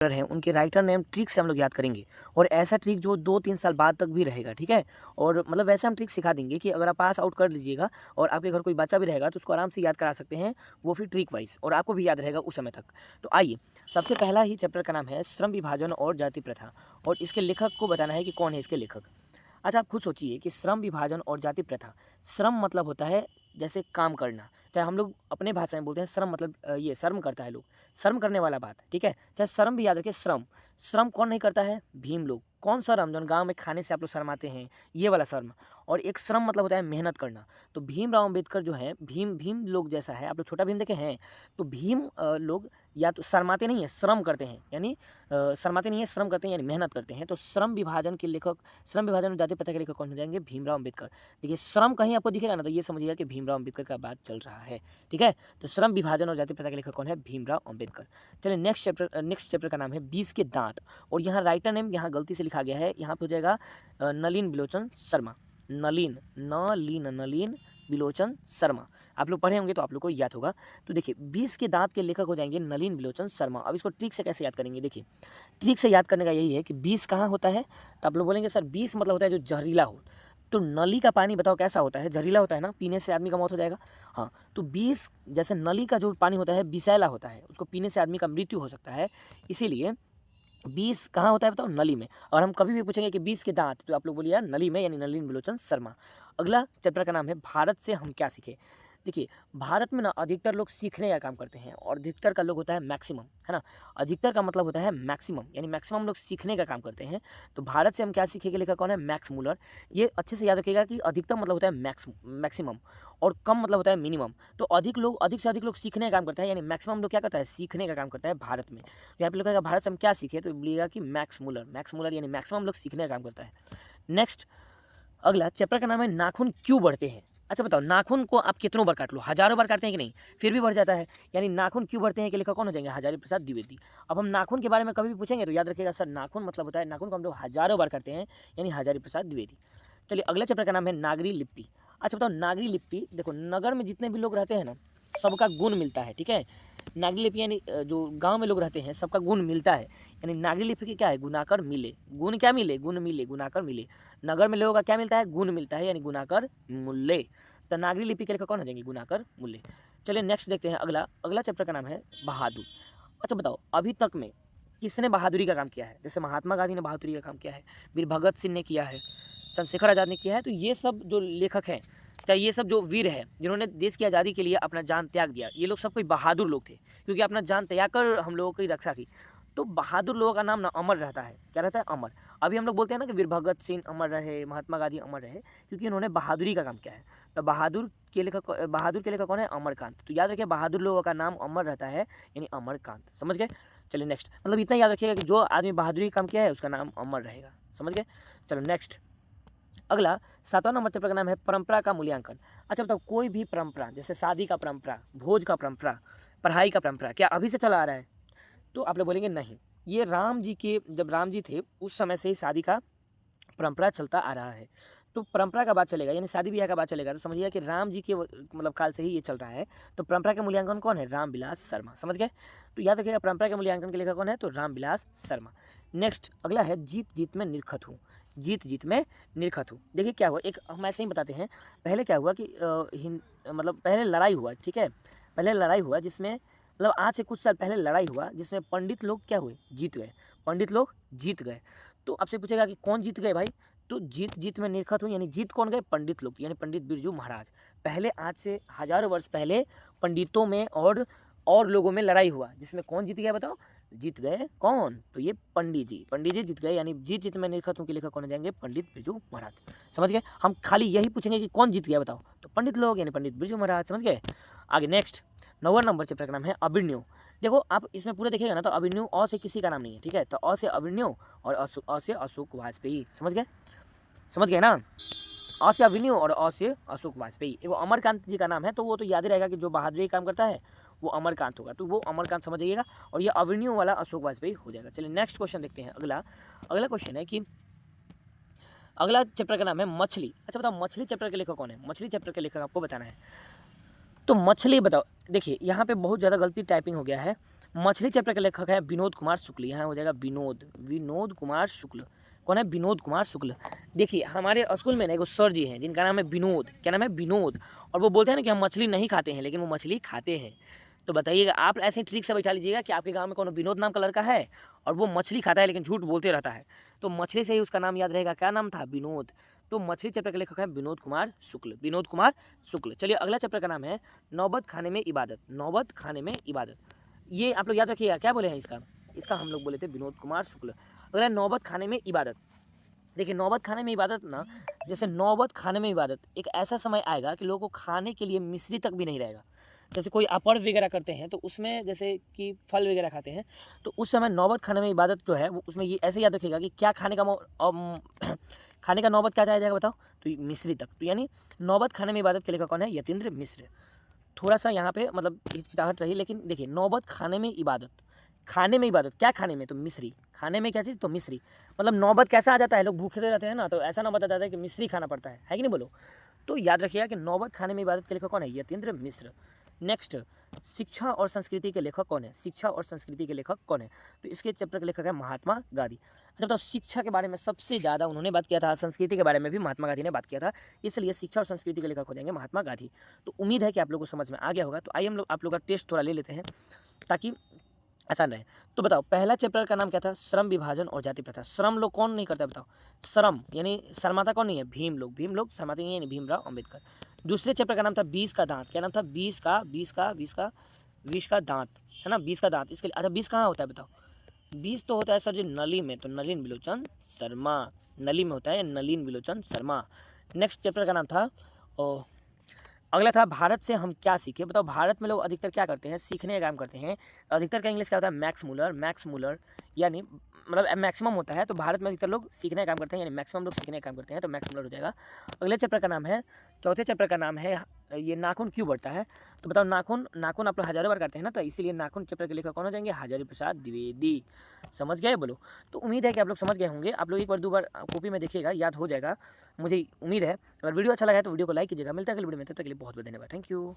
हैं उनके writer name trick से हम लोग याद करेंगे, और ऐसा ट्रिक जो 2-3 साल बाद तक भी रहेगा, ठीक है। और मतलब वैसे हम ट्रिक सिखा देंगे कि अगर आप पास आउट कर लीजिएगा और आपके घर कोई बच्चा भी रहेगा तो उसको आराम से याद करा सकते हैं, वो फिर ट्रिक वाइज, और आपको भी याद रहेगा उस समय तक। तो आइए, सबसे पहला ही चैप्टर का नाम है श्रम विभाजन और जाति प्रथा, और इसके लेखक को बताना है कि कौन है इसके लेखक। अच्छा, आप खुद सोचिए कि श्रम विभाजन और जाति प्रथा। श्रम मतलब होता है जैसे काम करना, चाहे हम लोग अपने भाषा में बोलते हैं श्रम मतलब ये शर्म करता है लोग, शर्म करने वाला बात, ठीक है। चाहे श्रम भी याद रखिए, श्रम श्रम कौन नहीं करता है? भीम लोग। कौन शर्म? जो गांव में खाने से आप लोग शर्माते हैं, ये वाला शर्म। और एक श्रम मतलब होता है मेहनत करना। तो भीमराव अम्बेडकर जो है, भीम भीम लोग जैसा है, आप लोग छोटा भीम देखे हैं, तो भीम लोग या तो शर्माते नहीं है, श्रम करते हैं, यानी शर्माते नहीं है, श्रम करते हैं, यानी मेहनत करते हैं। तो श्रम विभाजन के लेखक, श्रम विभाजन और जाति प्रथा के लेखक कौन हो जाएंगे? भीमराव अम्बेडकर। देखिए, श्रम कहीं आपको दिखेगा ना, तो ये समझिएगा कि भीमराव अम्बेडकर का बात चल रहा है, ठीक है। तो श्रम विभाजन और जाति प्रथा के लेखक कौन है? भीमराव अम्बेडकर। चलिए नेक्स्ट चैप्टर का नाम है 20 के दांत, और यहाँ राइटर नेम यहाँ गलती से लिखा गया है, यहाँ पे हो जाएगा नलिन बिलोचन शर्मा। नलिन बिलोचन शर्मा। आप लोग पढ़े होंगे तो आप लोग को याद होगा। तो देखिए, 20 के दांत के लेखक हो जाएंगे नलिन बिलोचन शर्मा। अब इसको ट्रिक से कैसे याद करेंगे? देखिए, ट्रिक से याद करने का यही है कि 20 कहाँ होता है, तो आप लोग बोलेंगे सर 20 मतलब होता है जो जहरीला हो। तो नली का पानी बताओ कैसा होता है? जहरीला होता है ना, पीने से आदमी का मौत हो जाएगा। हाँ, तो 20 जैसे नली का जो पानी होता है विषैला होता है, उसको पीने से आदमी का मृत्यु हो सकता है, इसीलिए 20 कहाँ होता है बताओ? नली में। और हम कभी भी पूछेंगे कि 20 के दांत, तो आप लोग बोलिए नली में, यानी नलिन बिलोचन शर्मा। अगला चैप्टर का नाम है भारत से हम क्या सीखे। देखिए, भारत में ना अधिकतर लोग सीखने का काम करते हैं, और अधिकतर का लोग होता है मैक्सिमम, है ना। अधिकतर का मतलब होता है मैक्सिमम, यानी मैक्सिमम लोग सीखने का काम करते हैं। तो भारत से हम क्या सीखे के लेखक कौन है? Max Muller. ये अच्छे से याद रखिएगा कि अधिकतम मतलब होता है मैक्सिमम, और कम मतलब होता है मिनिमम। तो अधिक से अधिक लोग सीखने का काम करता है, यानी मैक्सिमम लोग क्या करता है? सीखने का काम करता है भारत में। तो यहाँ पे लिखा भारत से हम क्या सीखे, तो बोलिएगा कि मैक्स मूलर यानी मैक्सिमम लोग सीखने का काम करता है। नेक्स्ट, अगला चैप्टर का नाम है नाखून क्यों बढ़ते हैं। अच्छा बताओ, नाखून को आप कितनों बार काट लो, हजारों बार काटते हैं कि नहीं, फिर भी बढ़ जाता है, यानी नाखून क्यों बढ़ते हैं के लेखक कौन हो जाएंगे? हजारी प्रसाद द्विवेदी। अब हम नाखून के बारे में कभी भी पूछेंगे तो याद रखिएगा सर, नाखून मतलब होता है, नाखून को हम लोग हजारों बार काटते हैं, यानी हजारी प्रसाद द्विवेदी। चलिए, अगला चैप्टर का नाम है नागरी लिपि। अच्छा बताओ, नागरी लिपि, देखो नगर में जितने भी लोग रहते हैं ना, सबका गुण मिलता है, ठीक है। नागरी लिपि यानी जो गांव में लोग रहते हैं सबका गुण मिलता है, यानी नागरी लिपि की क्या है? गुणाकर मिले। गुण क्या मिले? गुण मिले, गुणाकर मिले। नगर में लोगों का क्या मिलता है? गुण मिलता है, यानी गुणाकर मूल्य। तो नागरी लिपि के लेखक कौन हो जाएंगे? गुणाकर मूल्य। चलिए नेक्स्ट देखते हैं, अगला चैप्टर का नाम है बहादुर। अच्छा बताओ, अभी तक में किसने बहादुरी का काम किया है? जैसे महात्मा गांधी ने बहादुरी का काम किया है, वीर भगत सिंह ने किया है, चंद्रशेखर आज़ाद ने किया है। तो ये सब जो लेखक हैं, चाहे ये सब जो वीर हैं जिन्होंने देश की आज़ादी के लिए अपना जान त्याग दिया, ये लोग सब कोई बहादुर लोग थे, क्योंकि अपना जान त्याग कर हम लोगों की रक्षा की। तो बहादुर लोगों का नाम ना अमर रहता है। क्या रहता है? अमर। अभी हम लोग बोलते हैं ना कि वीर भगत सिंह अमर रहे, महात्मा गांधी अमर रहे, क्योंकि उन्होंने बहादुरी का काम किया है। तो बहादुर के लेखक कौन है? अमरकांत। तो याद रखिए, बहादुर लोगों का नाम अमर रहता है, यानी अमरकांत। समझ गए? चलिए नेक्स्ट, मतलब इतना याद रखिएगा कि जो आदमी बहादुरी का काम किया है उसका नाम अमर रहेगा। समझ गए? चलो नेक्स्ट, अगला 7वां नंबर चैप्टर का नाम है परंपरा का मूल्यांकन। अच्छा बताओ, कोई भी परंपरा, जैसे शादी का परंपरा, भोज का परंपरा, पढ़ाई का परंपरा, क्या अभी से चला आ रहा है? तो आप लोग बोलेंगे नहीं, ये राम जी के, जब राम जी थे उस समय से ही शादी का परंपरा चलता आ रहा है। तो परंपरा का बात चलेगा, यानी शादी ब्याह का बात चलेगा, तो समझिएगा कि राम जी के मतलब काल से ही ये चल रहा है। तो परंपरा के मूल्यांकन कौन है? रामविलास शर्मा। समझ गए? तो याद रखिएगा, परंपरा के मूल्यांकन के लेखक कौन है? तो रामविलास शर्मा। नेक्स्ट, अगला है जीत जीत में निरखत हूँ। जीत जीत में निरखत हूँ। देखिए क्या हुआ, एक हम ऐसे ही बताते हैं। पहले क्या हुआ कि मतलब पहले लड़ाई हुआ, ठीक है। पहले लड़ाई हुआ जिसमें, मतलब आज से कुछ साल पहले लड़ाई हुआ जिसमें पंडित लोग क्या हुए? जीत गए। पंडित लोग जीत गए। तो आपसे पूछेगा कि कौन जीत गए भाई? तो जीत जीत में निरखत हूँ, यानी जीत कौन गए? पंडित लोग, यानी पंडित बिरजू महाराज। पहले आज से हजारों वर्ष पहले पंडितों में और लोगों में लड़ाई हुआ, जिसमें कौन जीत गया बताओ? जीत गए कौन? तो ये पंडित जी जीत गए, यानी जीत जीत में निरखत हूँ के लेखक कौन हो जाएंगे? पंडित बिरजू महाराज। समझ गए? हम खाली यही पूछेंगे कि कौन जीत गया बताओ, तो पंडित लोग, यानी पंडित बिरजू महाराज। समझ गए? आगे नेक्स्ट, 9वां नंबर चैप्टर का नाम है अभिमन्यु। देखो आप इसमें पूरा देखिएगा ना, तो अभिमन्यु अ से किसी का नाम नहीं है, ठीक है। तो अ से अभिमन्यु और अ से अशोक वाजपेयी। समझ गए ना? अ से अभिमन्यु और अ से अशोक वाजपेयी। वो अमरकांत जी का नाम है, तो वो तो याद ही रहेगा कि जो बहादुरी काम करता है वो अमरकांत होगा, तो वो अमरकांत समझ जाइएगा, और ये अभिमन्यु वाला अशोक वाजपेयी हो जाएगा। चलिए नेक्स्ट क्वेश्चन देखते हैं। अगला क्वेश्चन है कि अगला चैप्टर का नाम है मछली। अच्छा बताओ, मछली चैप्टर के लेखक कौन है? मछली चैप्टर के लेखक आपको बताना है। तो मछली बताओ, देखिए यहाँ पे बहुत ज़्यादा गलती टाइपिंग हो गया है। मछली चैप्टर के लेखक है विनोद कुमार शुक्ल, यहाँ हो जाएगा विनोद कुमार शुक्ल। कौन है? विनोद कुमार शुक्ल। देखिए हमारे स्कूल में ना एक सर जी हैं जिनका नाम है विनोद, क्या नाम है? विनोद। और वो बोलते हैं ना कि हम मछली नहीं खाते हैं, लेकिन वो मछली खाते हैं। तो बताइएगा, आप ऐसे ट्रिक से बैठा लीजिएगा कि आपके गांव में कौन विनोद नाम का लड़का है और वो मछली खाता है लेकिन झूठ बोलते रहता है, तो मछली से ही उसका नाम याद रहेगा। क्या नाम था? विनोद। तो मछली चैप्टर के लेखक है विनोद कुमार शुक्ल। चलिए अगला चैप्टर का नाम है नौबत खाने में इबादत। ये आप लोग याद रखिएगा, क्या बोले हैं इसका हम लोग बोले थे विनोद कुमार शुक्ल। अगला नौबत खाने में इबादत। देखिए नौबत खाने में इबादत ना, जैसे नौबत खाने में इबादत, एक ऐसा समय आएगा कि लोगों को खाने के लिए मिश्री तक भी नहीं रहेगा। जैसे कोई अपर वगैरह करते हैं तो उसमें जैसे कि फल वगैरह खाते हैं, तो उस समय नौबत खाने में इबादत जो है वो उसमें ये ऐसे याद रखिएगा कि क्या खाने का खाने का नौबत क्या जाएगा बताओ? तो मिश्री तक। तो यानी नौबत खाने में इबादत के लेखक कौन है? यतीन्द्र मिश्र। थोड़ा सा यहाँ पे मतलब हिचकिचाहट रही, लेकिन देखिए नौबत खाने में इबादत, क्या खाने में? तो मिश्री। खाने में क्या चीज़? तो मिश्री। मतलब नौबत कैसा आ जाता है, लोग भूखे रहते हैं ना, तो ऐसा नौबत आ जाता है कि मिश्री खाना पड़ता है कि नहीं बोलो? तो याद रखिएगा कि नौबत खाने में इबादत के लेखक कौन है? यतीन्द्र मिश्र। नेक्स्ट, शिक्षा और संस्कृति के लेखक कौन है? तो इसके चैप्टर के लेखक है महात्मा गांधी। अच्छा बताओ, शिक्षा के बारे में सबसे ज़्यादा उन्होंने बात किया था, संस्कृति के बारे में भी महात्मा गांधी ने बात किया था, इसलिए शिक्षा और संस्कृति के लेखक हो जाएंगे महात्मा गांधी। तो उम्मीद है कि आप लोगों को समझ में आ गया होगा। तो आइए हम लोग आप लोग का टेस्ट थोड़ा ले लेते हैं ताकि आसान रहे। तो बताओ पहला चैप्टर का नाम क्या था? श्रम विभाजन और जाति प्रथा। श्रम लोग कौन नहीं करता बताओ? श्रम यानी शर्माता कौन नहीं है? भीम लोग शर्माते नहीं है, भीमराव अम्बेडकर। दूसरे चैप्टर का नाम था 20 का दांत। क्या नाम था? 20 का दांत, है ना? 20 का दांत। इसके अच्छा 20 कहाँ होता है बताओ? 20 तो होता है सर जी नली में, तो नलिन बिलोचन शर्मा। नली में होता है नलिन बिलोचन शर्मा। नेक्स्ट चैप्टर का नाम था अगला था भारत से हम क्या सीखे। बताओ भारत में लोग अधिकतर क्या करते हैं? सीखने का काम करते हैं। अधिकतर का इंग्लिश क्या होता है? मैक्स मूलर, यानी मतलब मैक्सिमम होता है। तो भारत में अधिकतर लोग सीखने का काम करते हैं, यानी मैक्सिमम लोग सीखने का काम करते हैं, तो मैक्स मूलर हो जाएगा। अगले चैप्टर का नाम है, चौथे चैप्टर का नाम है ये नाखून क्यों बढ़ता है। तो बताओ नाखून आप लोग हजारों बार करते हैं ना, तो इसीलिए नाखून चैप्टर के लेखक कौन हो जाएंगे? हजारी प्रसाद द्विवेदी। समझ गए बोलो? तो उम्मीद है कि आप लोग समझ गए होंगे। आप लोग एक बार 2 बार कॉपी में देखिएगा, याद हो जाएगा, मुझे उम्मीद है। अगर वीडियो अच्छा लगा है तो वीडियो को लाइक कीजिएगा। मिलता है अगले वीडियो में, तब तक के लिए बहुत बहुत धन्यवाद। Thank you.